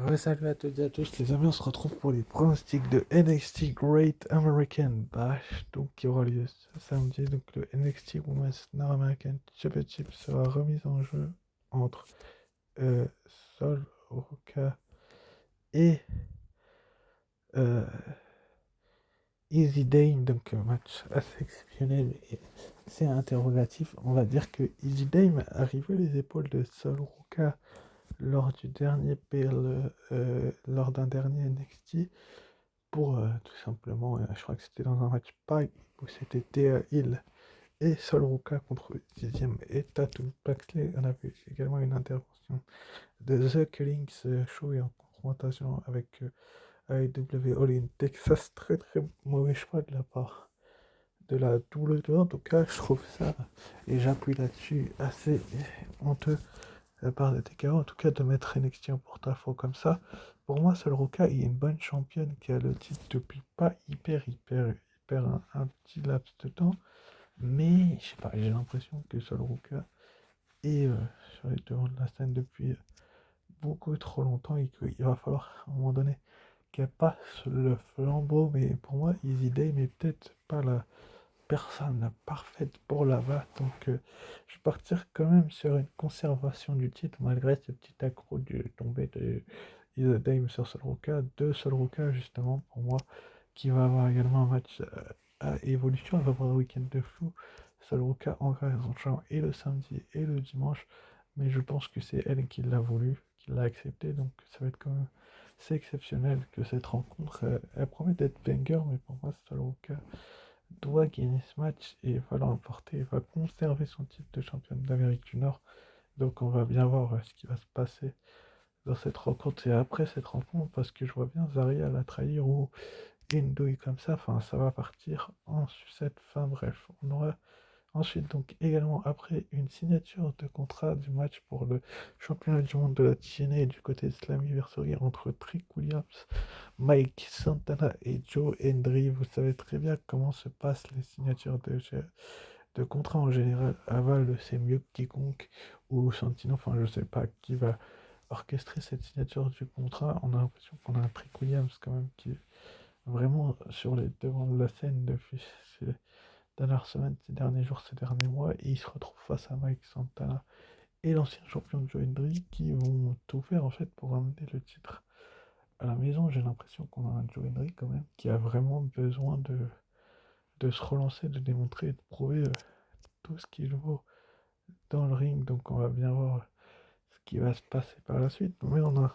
Ouais, salut à toutes et à tous, les amis, on se retrouve pour les pronostics de NXT Great American Bash, donc qui aura lieu ce samedi. Donc le NXT Women's North American Championship sera remis en jeu entre euh, Sol Ruka et euh, Easy Dame, donc un match assez exceptionnel et c'est interrogatif. On va dire que Easy Dame a arrivé les épaules de Sol Ruka lors du dernier PL, lors d'un dernier NXT. Pour tout simplement, je crois que c'était dans un match pareil où c'était Thea Hill et Sol Ruka contre Dixième et Tatum Paxley. On a vu également une intervention de The Killings Show et en confrontation avec AEW All In Texas. Très très mauvais choix de la part de la WWE. En tout cas, je trouve ça, et j'appuie là-dessus, assez honteux de la part de TKO, en tout cas de mettre NXT en porte-à-faux comme ça. Pour moi, Sol Ruka est une bonne championne qui a le titre depuis pas hyper un petit laps de temps. Mais je sais pas, j'ai l'impression que Sol Ruka est sur les devants de la scène depuis beaucoup trop longtemps et qu'il va falloir à un moment donné qu'elle passe le flambeau. Mais pour moi, Easy Day n'est peut-être pas la personne parfaite pour là-bas. Donc, je vais partir quand même sur une conservation du titre malgré ce petit accro du tombé de Isa Dame sur Solruka, de Solruka justement pour moi, qui va avoir également un match à évolution. Elle va avoir un week-end de fou. Solruka en champ et le samedi et le dimanche. Mais je pense que c'est elle qui l'a voulu, qui l'a accepté. Donc ça va être quand même. C'est exceptionnel que cette rencontre, elle promet d'être banger, mais pour moi, Solruka doit gagner ce match et va l'emporter, va conserver son titre de championne d'Amérique du Nord. Donc on va bien voir ce qui va se passer dans cette rencontre et après cette rencontre parce que je vois bien Zaria la trahir ou une douille comme ça, enfin ça va partir en sucette, fin bref. On aura ensuite donc également après une signature de contrat du match pour le championnat du monde de la TNA du côté de Slammiversary entre Trick Williams, Mike Santana et Joe Hendry. Vous savez très bien comment se passent les signatures de contrats en général. Aval, c'est mieux que quiconque, ou Santino, enfin je sais pas qui va orchestrer cette signature du contrat. On a l'impression qu'on a un Trick Williams quand même qui est vraiment sur les devants de la scène depuis ces dernières semaines, ces derniers jours, ces derniers mois, et il se retrouve face à Mike Santana et l'ancien champion Joe Hendry qui vont tout faire en fait pour amener le titre à la maison. J'ai l'impression qu'on a un Joe Hendry quand même qui a vraiment besoin de se relancer, de démontrer et de prouver tout ce qu'il vaut dans le ring. Donc on va bien voir ce qui va se passer par la suite. Mais on a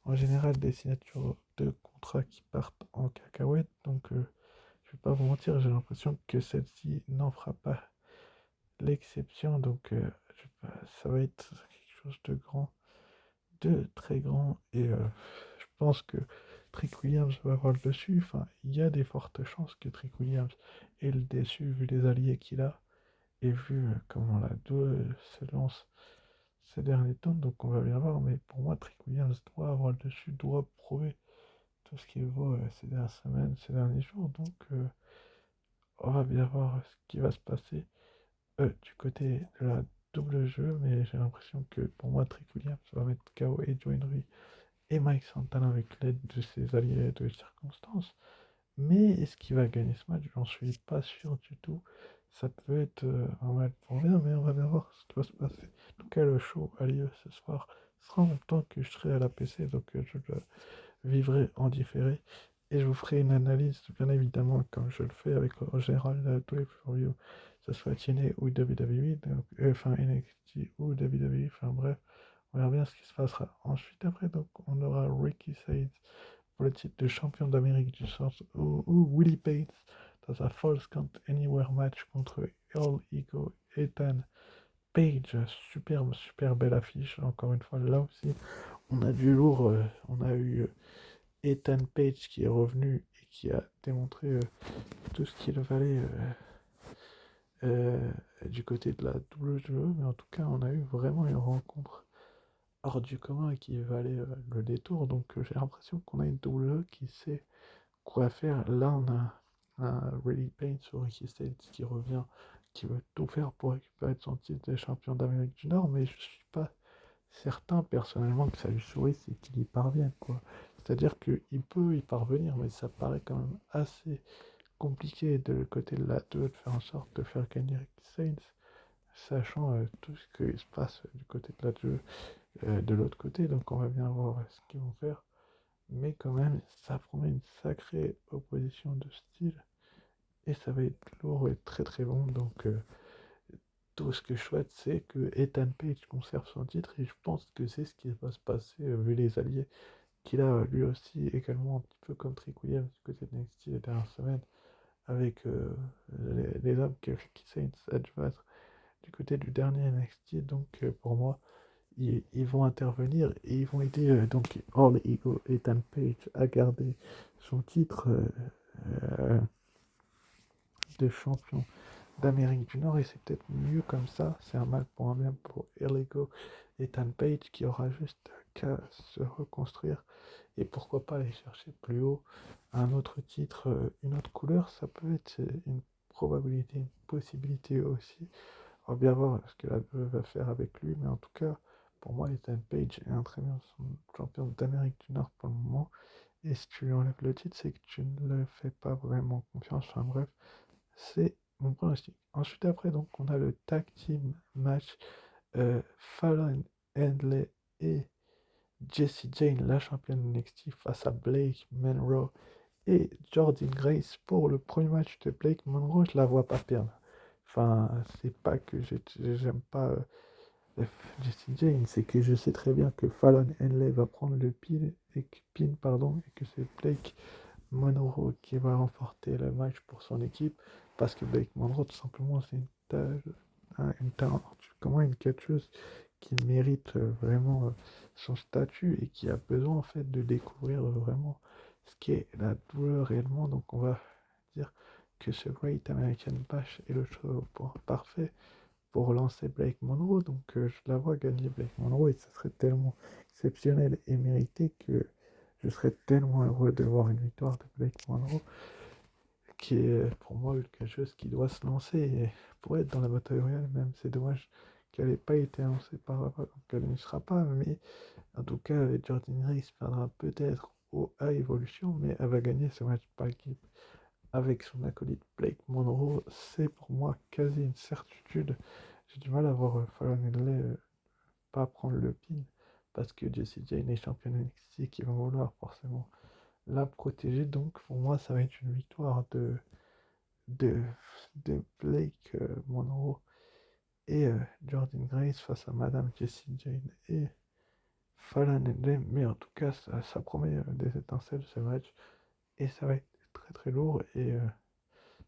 en général des signatures de contrats qui partent en cacahuète. Donc je vais pas vous mentir, j'ai l'impression que celle-ci n'en fera pas l'exception. Donc ça va être quelque chose de grand, de très grand. Et je pense que Trick Williams va avoir le dessus. Enfin, il y a des fortes chances que Trick Williams ait le dessus vu les alliés qu'il a et vu comment la double se lance ces derniers temps. Donc on va bien voir. Mais pour moi, Trick Williams doit avoir le dessus, doit prouver tout ce qu'il vaut ces dernières semaines, ces derniers jours. Donc on va bien voir ce qui va se passer du côté de la double jeu, mais j'ai l'impression que pour moi, Trick Williams va mettre KO et Joe Henry et Mike Santana avec l'aide de ses alliés de circonstances. Mais est-ce qu'il va gagner ce match? J'en suis pas sûr du tout. Ça peut être un match pour rien, mais on va bien voir ce qui va se passer. En tout cas, le show a lieu ce soir. Ce sera en même temps que je serai à la PC, donc je le vivrai en différé. Et je vous ferai une analyse, bien évidemment, comme je le fais avec en général tous les previews, que ce soit TNA ou WWE, donc, enfin NXT ou WWE, enfin bref, on verra bien ce qui se passera. Ensuite, après, donc, on aura Ricky Sayes pour le titre de champion d'Amérique du Centre ou Willie Bates dans un Falls Count Anywhere match contre Earl Ego et Ethan Page. Superbe, super belle affiche. Encore une fois, là aussi, on a du lourd. On a eu Ethan Page qui est revenu et qui a démontré tout ce qu'il valait du côté de la double jeu. Mais en tout cas, on a eu vraiment une rencontre hors du commun qui valait le détour. Donc j'ai l'impression qu'on a une double jeu qui sait quoi faire. Là, on a un Really Pain sur Ricky States qui revient, qui veut tout faire pour récupérer son titre de champion d'Amérique du Nord, mais je suis pas certain personnellement que ça lui sourit, c'est qu'il y parvienne, quoi. C'est-à-dire qu'il peut y parvenir, mais ça paraît quand même assez compliqué de le côté de la 2 de faire en sorte de faire gagner Saints, sachant tout ce qui se passe du côté de la 2, de l'autre côté, donc on va bien voir ce qu'ils vont faire. Mais quand même, ça promet une sacrée opposition de style, et ça va être lourd et très très bon, donc tout ce que je souhaite, c'est que Ethan Page conserve son titre, et je pense que c'est ce qui va se passer, vu les alliés qu'il a lui aussi également, un petit peu comme Trick Williams du côté de NXT les dernières semaines, avec les hommes que Ricky Saints a dû battre du côté du dernier NXT. Donc pour moi, ils vont intervenir et ils vont aider donc All Ego Ethan Page à garder son titre euh, de champion d'Amérique du Nord, et c'est peut-être mieux comme ça. C'est un mal pour un bien pour All Ego Ethan Page, qui aura juste qu'à se reconstruire, et pourquoi pas aller chercher plus haut un autre titre, une autre couleur. Ça peut être une probabilité, une possibilité aussi. On va bien voir ce que la WWE va faire avec lui, mais en tout cas, pour moi, Ethan Page est un très bien champion d'Amérique du Nord pour le moment. Et si tu lui enlèves le titre, c'est que tu ne le fais pas vraiment confiance. Enfin bref, c'est mon pronostic. Ensuite, après, donc, on a le tag team match, Fallon Henley et Jessie Jane, la championne NXT, face à Blake Monroe et Jordynne Grace. Pour le premier match de Blake Monroe, je la vois pas perdre. Enfin, c'est pas que j'aime pas Jessie Jane, c'est que je sais très bien que Fallon Henley va prendre le pin, pardon, et que c'est Blake Monroe qui va remporter le match pour son équipe, parce que Blake Monroe, tout simplement, c'est comment une catcheuse qui mérite vraiment son statut, et qui a besoin en fait de découvrir vraiment ce qu'est la douleur réellement. Donc on va dire que ce Great American Bash est le show parfait pour lancer Blake Monroe. Donc je la vois gagner Blake Monroe, et ce serait tellement exceptionnel et mérité que je serais tellement heureux de voir une victoire de Blake Monroe, qui est pour moi quelque chose qui doit se lancer et pour être dans la bataille royale. Même c'est dommage qu'elle n'ait pas été annoncée par donc elle n'y sera pas, mais en tout cas Jordynne Grace perdra peut-être au A Evolution, mais elle va gagner ce match par équipe avec son acolyte Blake Monroe. C'est pour moi quasi une certitude. J'ai du mal à voir Fallon Henley pas prendre le pin, parce que Jessie Jane est championne NXT, qui vont vouloir forcément la protéger. Donc pour moi, ça va être une victoire de, de Blake Monroe et Jordynne Grace face à Madame Jessie Jane et Fallon Henley. Mais en tout cas, ça promet des étincelles ce match, et ça va être très très lourd. Et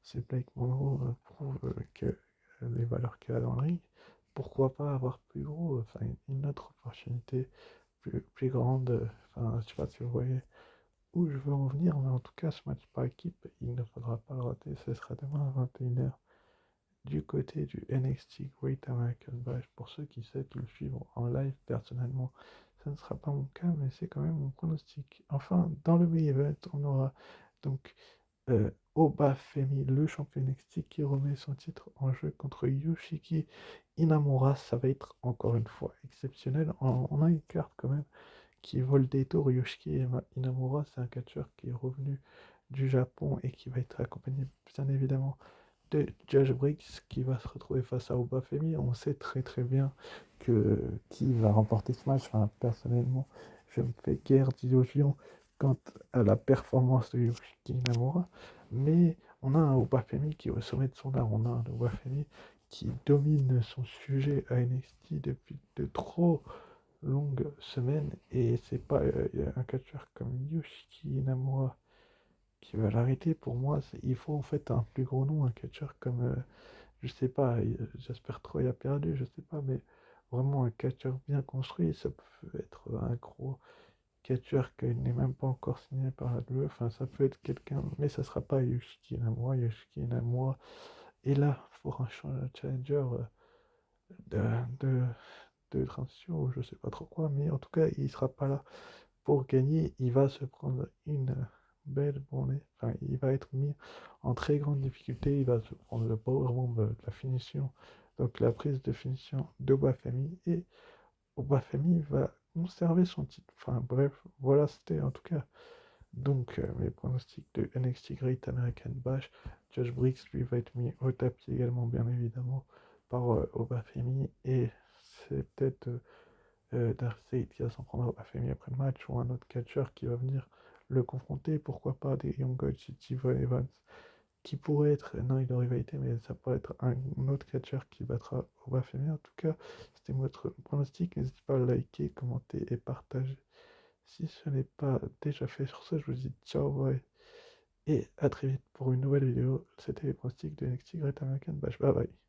si Blake Monroe prouve que les valeurs qu'il a dans le ring, pourquoi pas avoir plus gros, enfin une autre opportunité plus grande. Enfin, je sais pas si vous voyez où je veux en venir, mais en tout cas, ce match par équipe, il ne faudra pas le rater. Ce sera demain à 21h du côté du NXT Great American Bash. Pour ceux qui souhaitent le suivre en live, personnellement, ça ne sera pas mon cas, mais c'est quand même mon pronostic. Enfin, dans le main event, on aura donc Obafemi, le champion NXT, qui remet son titre en jeu contre Yoshiki Inamura. Ça va être encore une fois exceptionnel. On a une carte quand même qui vaut le détour. Yoshiki Inamura, c'est un catcheur qui est revenu du Japon et qui va être accompagné bien évidemment de Josh Briggs, qui va se retrouver face à Obafemi. On sait très très bien que qui va remporter ce match. Enfin, personnellement, je me fais guère d'illusions quant à la performance de Yoshiki Inamura, mais on a un Obafemi qui est au sommet de son art. On a un Obafemi qui domine son sujet à NXT depuis de trop longues semaines, et c'est pas un catcheur comme Yoshiki Inamura qui va l'arrêter. Pour moi, il faut en fait un plus gros nom, un catcheur comme, je sais pas, j'espère Troy a perdu, je sais pas, mais vraiment un catcheur bien construit. Ça peut être un gros catcheur qui n'est même pas encore signé par la WWE. Enfin, ça peut être quelqu'un, mais ça sera pas Yoshiki Inamura. Yoshiki Inamura est là pour un challenger de, de, de transition, ou je sais pas trop quoi, mais en tout cas, il sera pas là pour gagner. Il va se prendre une belle journée. Enfin, il va être mis en très grande difficulté. Il va se prendre le powerbomb de la finition, donc la prise de finition de Wafemi, et Obafemi va conserver son titre. Enfin bref, voilà, c'était en tout cas. Donc mes pronostics de NXT Great American Bash. Josh Briggs lui va être mis au tapis également, bien évidemment, par Obafemi. Et c'est peut-être Darcy qui va s'en prendre à Obafemi après le match, ou un autre catcheur qui va venir le confronter. Pourquoi pas des Young Gods, Devon Evans, qui pourrait être, non, il est en rivalité, mais ça pourrait être un autre catcheur qui battra Obafemi. En tout cas, c'était votre pronostic. N'hésitez pas à liker, commenter et partager si ce n'est pas déjà fait. Sur ce, je vous dis ciao, bye, et à très vite pour une nouvelle vidéo. C'était les pronostics de NXT Great American Bash. Bye bye.